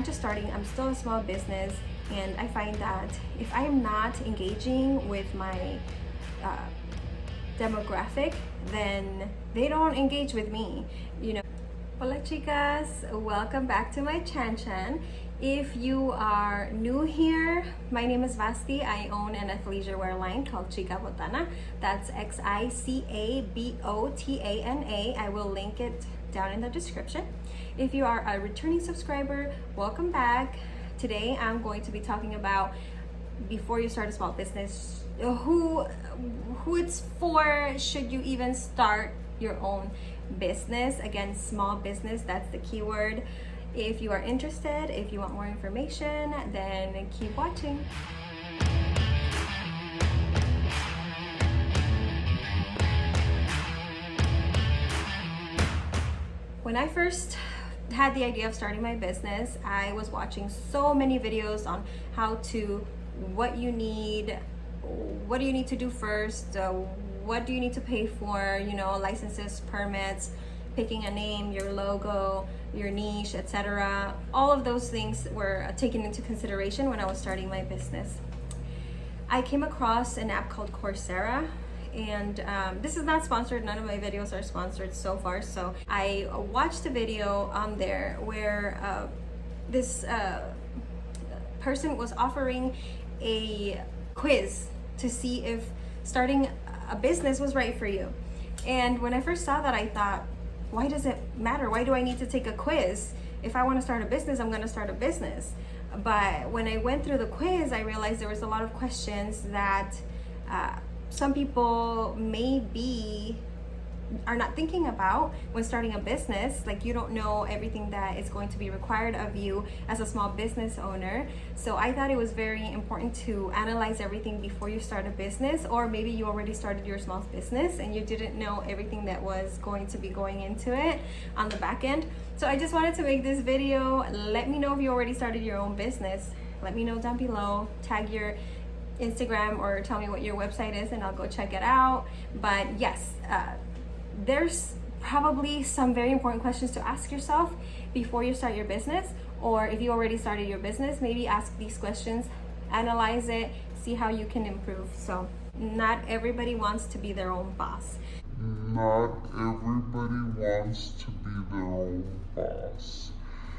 I'm just starting, I'm still a small business, and I find that if I am not engaging with my demographic, then they don't engage with me, you know. Hola chicas, welcome back to my chan. If you are new here, my name is Vasti. I own an athleisure wear line called Xica Botana. That's Xicabotana. I will link it down in the description. If you are a returning subscriber, welcome back. Today I'm going to be talking about, before you start a small business, who it's for, should you even start your own business. Again, small business, that's the keyword. If you are interested, if you want more information, then keep watching. When I first had the idea of starting my business, I was watching so many videos on how to, what do you need to do first, what do you need to pay for, you know, licenses, permits, picking a name, your logo, your niche, etc. All of those things were taken into consideration when I was starting my business. I came across an app called Coursera, and this is not sponsored. None of my videos are sponsored so far. So I watched a video on there where this person was offering a quiz to see if starting a business was right for you. And when I first saw that, I thought, why does it matter? Why do I need to take a quiz? If I want to start a business, I'm going to start a business. But when I went through the quiz, I realized there was a lot of questions that some people are not thinking about when starting a business. Like, you don't know everything that is going to be required of you as a small business owner. So I thought it was very important to analyze everything before you start a business, or maybe you already started your small business and you didn't know everything that was going to be going into it on the back end. So I just wanted to make this video. Let me know if you already started your own business. Let me know down below. Tag your Instagram or tell me what your website is and I'll go check it out. But yes, there's probably some very important questions to ask yourself before you start your business, or if you already started your business, maybe ask these questions, analyze it, see how you can improve. So not everybody wants to be their own boss. Not everybody wants to be their own boss.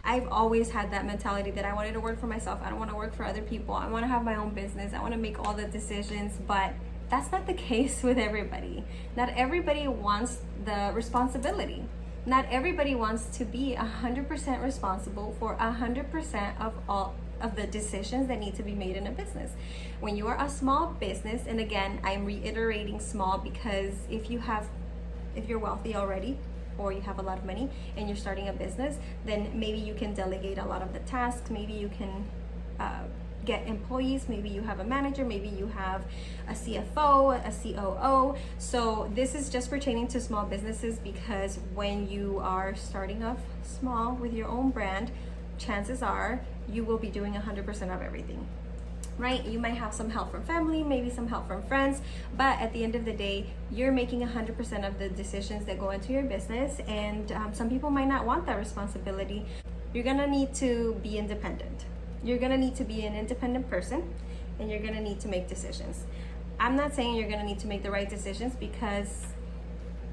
I've always had that mentality that I wanted to work for myself. I don't want to work for other people. I want to have my own business. I want to make all the decisions, but that's not the case with everybody. Not everybody wants the responsibility. Not everybody wants to be 100% responsible for 100% of all of the decisions that need to be made in a business. When you are a small business, and again, I'm reiterating small because if you're wealthy already, or you have a lot of money and you're starting a business, then maybe you can delegate a lot of the tasks. Maybe you can get employees, maybe you have a manager, maybe you have a CFO, a COO. So this is just pertaining to small businesses, because when you are starting off small with your own brand, chances are you will be doing 100% of everything, right? You might have some help from family, maybe some help from friends, but at the end of the day, you're making 100% of the decisions that go into your business. And some people might not want that responsibility. You're gonna need to be independent. You're gonna need to be an independent person, and you're gonna need to make decisions. I'm not saying you're gonna need to make the right decisions, because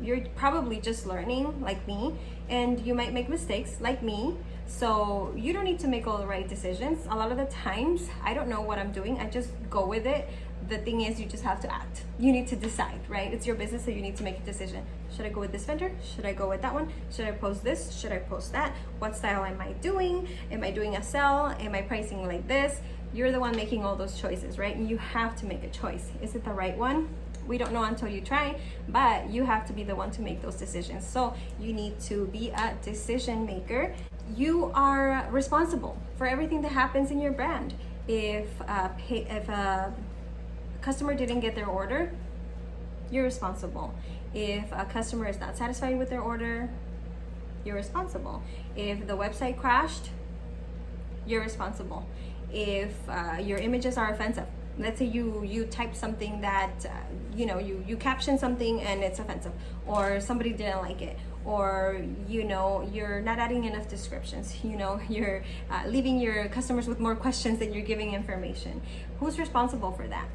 you're probably just learning like me, and you might make mistakes like me. So you don't need to make all the right decisions. A lot of the times, I don't know what I'm doing. I just go with it. The thing is, you just have to act. You need to decide, right? It's your business, so you need to make a decision. Should I go with this vendor? Should I go with that one? Should I post this? Should I post that? What style am I doing? Am I doing a sell? Am I pricing like this? You're the one making all those choices, right? And you have to make a choice. Is it the right one? We don't know until you try, but you have to be the one to make those decisions. So you need to be a decision maker. You are responsible for everything that happens in your brand. If a customer didn't get their order, you're responsible. If a customer is not satisfied with their order, you're responsible. If the website crashed, you're responsible. If your images are offensive, let's say you type something that you caption something and it's offensive, or somebody didn't like it, or you're not adding enough descriptions, you're leaving your customers with more questions than you're giving information. Who's responsible for that?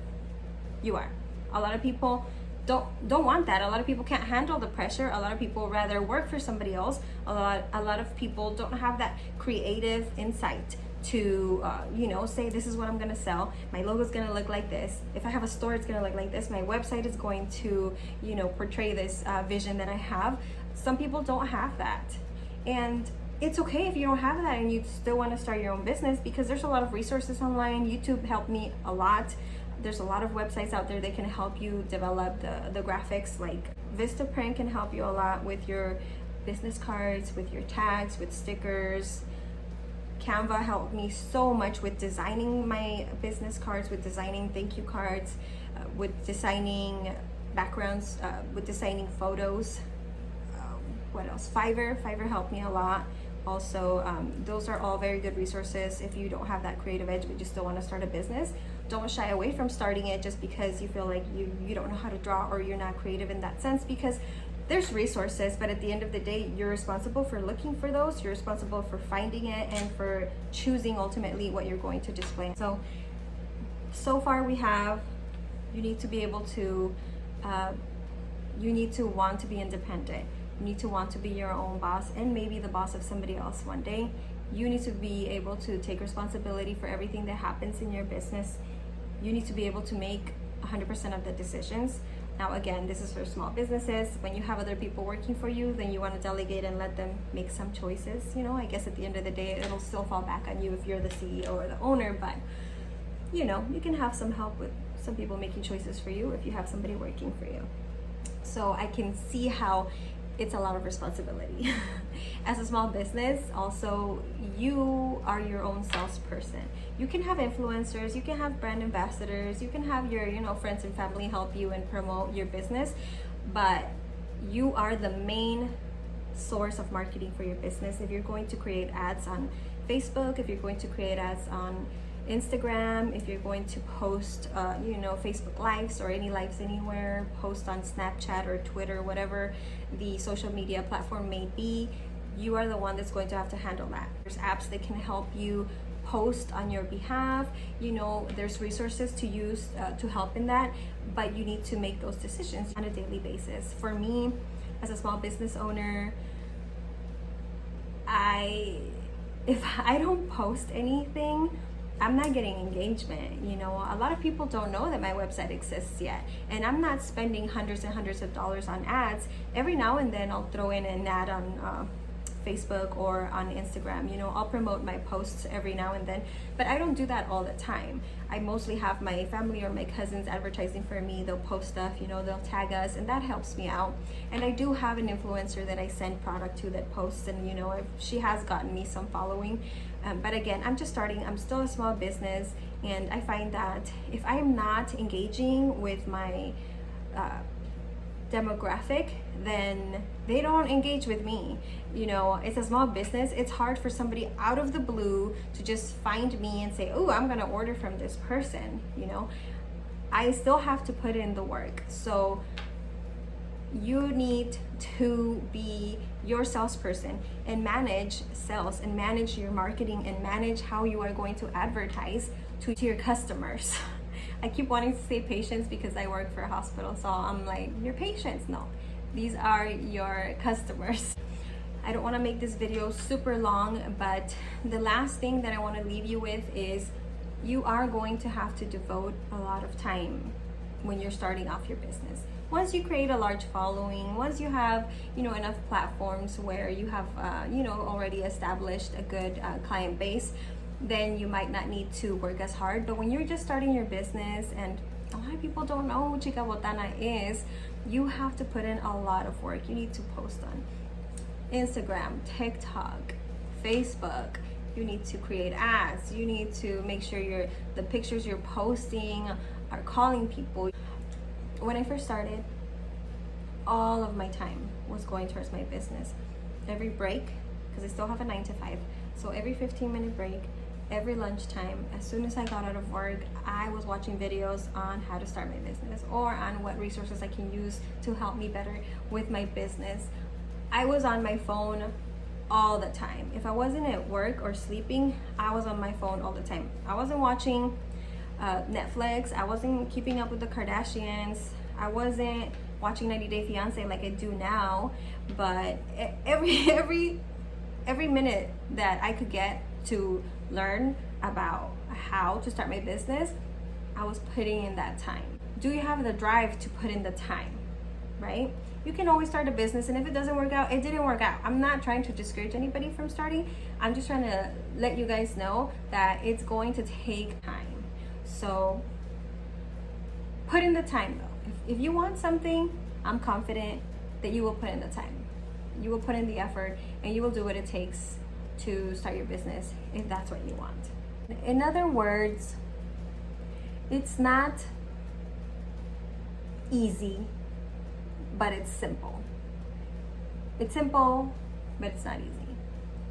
You are. A lot of people don't want that. A lot of people can't handle the pressure. A lot of people rather work for somebody else. A lot of people don't have that creative insight to say, this is what I'm gonna sell, my logo is gonna look like this, if I have a store it's gonna look like this, my website is going to portray this vision that I have. Some people don't have that, and it's okay if you don't have that and you still want to start your own business, because there's a lot of resources online. YouTube helped me a lot. There's a lot of websites out there that can help you develop the graphics. Like Vistaprint can help you a lot with your business cards, with your tags, with stickers. Canva helped me so much with designing my business cards, with designing thank you cards, with designing backgrounds, with designing photos. What else? Fiverr helped me a lot. Also, those are all very good resources if you don't have that creative edge but you still want to start a business. Don't shy away from starting it just because you feel like you don't know how to draw or you're not creative in that sense, because there's resources, but at the end of the day, you're responsible for looking for those, you're responsible for finding it, and for choosing ultimately what you're going to display. So far we have, you need to be able to, you need to want to be independent. You need to want to be your own boss and maybe the boss of somebody else one day. You need to be able to take responsibility for everything that happens in your business. You need to be able to make 100% of the decisions. Now again, this is for small businesses. When you have other people working for you, then you want to delegate and let them make some choices. I guess at the end of the day, it'll still fall back on you if you're the CEO or the owner, but you can have some help with some people making choices for you if you have somebody working for you. So I can see how it's a lot of responsibility. As a small business, also, you are your own salesperson. You can have influencers, you can have brand ambassadors, you can have your friends and family help you and promote your business, but you are the main source of marketing for your business. If you're going to create ads on Facebook, if you're going to create ads on Instagram, if you're going to post Facebook lives or any lives anywhere, post on Snapchat or Twitter, whatever the social media platform may be, you are the one that's going to have to handle that. There's apps that can help you post on your behalf. There's resources to use to help in that, but you need to make those decisions on a daily basis. For me, as a small business owner, if I don't post anything, I'm not getting engagement. A lot of people don't know that my website exists yet, and I'm not spending hundreds and hundreds of dollars on ads. Every now and then I'll throw in an ad on Facebook or on Instagram. I'll promote my posts every now and then, but I don't do that all the time. I mostly have my family or my cousins advertising for me. They'll post stuff, they'll tag us, and that helps me out. And I do have an influencer that I send product to that posts, and she has gotten me some following. But again, I'm just starting. I'm still a small business, and I find that if I am not engaging with my demographic, then they don't engage with me. It's a small business. It's hard for somebody out of the blue to just find me and say, oh, I'm gonna order from this person. I still have to put in the work. So you need to be your salesperson and manage sales and manage your marketing and manage how you are going to advertise to your customers. I keep wanting to say patients because I work for a hospital, so I'm like, your patients. No, these are your customers. I don't want to make this video super long, but the last thing that I want to leave you with is you are going to have to devote a lot of time when you're starting off your business. Once you create a large following, once you have enough platforms where you have already established a good client base, then you might not need to work as hard. But when you're just starting your business, and a lot of people don't know who Xica Botana is, you have to put in a lot of work. You need to post on Instagram, TikTok, Facebook. You need to create ads. You need to make sure the pictures you're posting are calling people. When I first started, all of my time was going towards my business. Every break, because I still have a 9 to 5, so every 15-minute break, every lunchtime, as soon as I got out of work, I was watching videos on how to start my business or on what resources I can use to help me better with my business. I was on my phone all the time. If I wasn't at work or sleeping, I was on my phone all the time. I wasn't watching Netflix. I wasn't keeping up with the Kardashians. I wasn't watching 90 Day Fiance like I do now. But every minute that I could get to learn about how to start my business, I was putting in that time. Do you have the drive to put in the time, right? You can always start a business, and if it doesn't work out, it didn't work out. I'm not trying to discourage anybody from starting. I'm just trying to let you guys know that it's going to take time. So put in the time though. If you want something, I'm confident that you will put in the time. You will put in the effort, and you will do what it takes to start your business if that's what you want. In other words, it's not easy, but it's simple. It's simple, but it's not easy,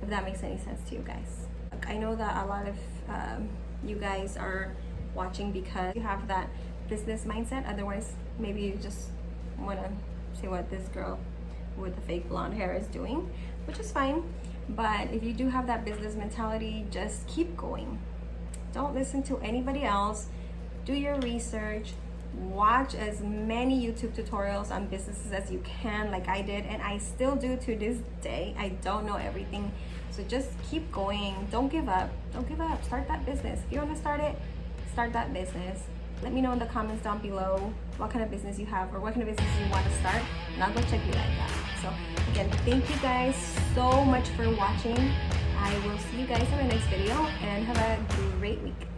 if that makes any sense to you guys. I know that a lot of you guys are watching because you have that business mindset. Otherwise, maybe you just want to see what this girl with the fake blonde hair is doing, which is fine. But if you do have that business mentality, just keep going. Don't listen to anybody else. Do your research. Watch as many YouTube tutorials on businesses as you can, like I did, and I still do to this day. I don't know everything, so just keep going. Don't give up. Don't give up. Start that business. If you want to start it, start that business. Let me know in the comments down below what kind of business you have or what kind of business you want to start, and I'll go check you like that. So again, thank you guys so much for watching. I will see you guys in my next video, and have a great week.